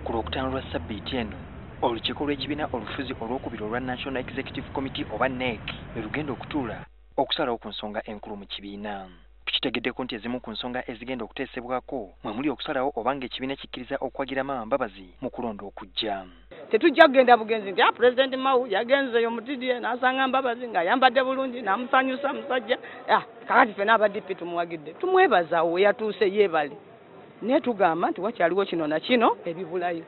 ku Lwokutaano lwa Ssabbiiti eno olukiiko lw'ekibiina olufuzi olw'okubiri olwa National Executive Committee oba NEC lwe lugenda okutuula okusalawo ku nsonga enkulu mu kibiina. Tukitegeddeko nti ezimu ku nsonga ezigenda okuteesebwako mwe muli okusalawo obanga ekibiina kikkiriza okuwagira Amama Mbabazi mu kulonda okujja. Tetujja kugenda bugenzi nti President Mau yagenzeyo mutidye n'asanga Mbabazi ng'ayambadde bulungi n'amusanyusa musajja. Kakati ffenna abaddipi tumuwagidde tumwebaza we yatuuse yeebale. Naye tugamba nti wakyaliwo kino na kino ebibulayo.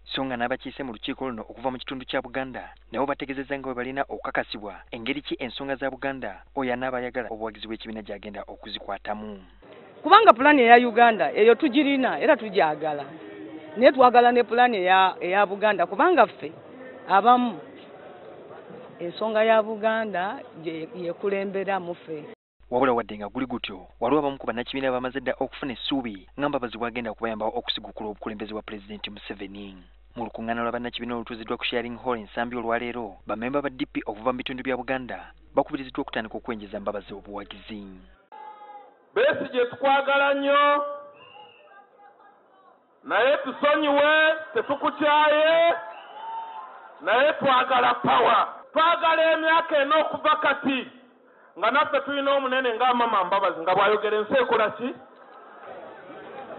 So nga n'abakiise mu lukiiko luno okuva mu kitundu kya Buganda nabo bategeezezza nga bwe balina okukakasibwa engeri ki ensonga za Buganda oyo anaabayagala obuwagizi bw'ekibiina gy'agenda okuzikwatamu. Kubanga pulaani eya Uganda eyo tugirina era tugyagala. Naye twagala ne pulaani eya Buganda kubanga ffe abamu ensonga ya Buganda yekulembera mu ffe. Wabula wadde nga guli gutyo waliwo abamu ku bannakibiina bamaze dda okufuna essuubi nga Mbabazi bw'agenda okubayambawo okusigukula obukulembeze bwa Pulezidenti Museveni. Mu lukungaana lwa bannakibiina olutuuziddwa ku Sharing Hall Nsambya olwaleero bammemba ba DP okuva mu bitundu bya Buganda bakubiriziddwa okutandika okwenjeza Mbabazi obuwagizi. Besigye tukwagala nnyo naye tusonyiwe tetukukyaye naye twagala pawa twagala emyaka eno okuva kati nga naffe tulina omunene nga Amama Mbabazi nga bw'ayogera ensi ekola ki.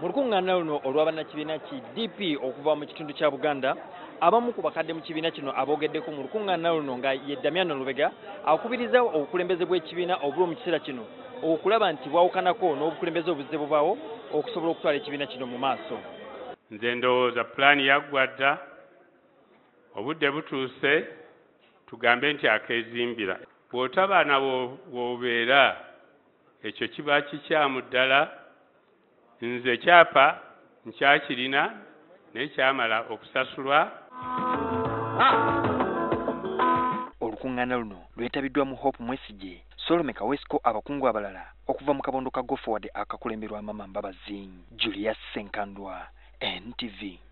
Mu lukungaana luno olwa bannakibiina ki DP okuva mu kitundu kya Buganda abamu ku bakadde mu kibiina kino aboogeddeko mu lukungaana luno nga ye Damiano Lubega akubiriza obukulembeze bw'ekibiina obuli mu kiseera kino okulaba nti bwawukanako n'obukulembeze obuzze bubaawo okusobola okutwala ekibiina kino mu maaso. Nze ndowooza pulaani yaggwadda obudde butuuse tugambe nti akeezimbira. Bw'otabaana bw'obeera ekyo kiba kikyamu ddala. Nze kyapa nkyakirina naye kyamala okusasulwa. Olukungaana luno lwetabiddwamu Hope Mwesigye, Solomon Kawesko abakungu abalala okuva mu kabondo ka Go Forward akakulemberwa Amama Mbabazi. Julius Senkandwa, NTV.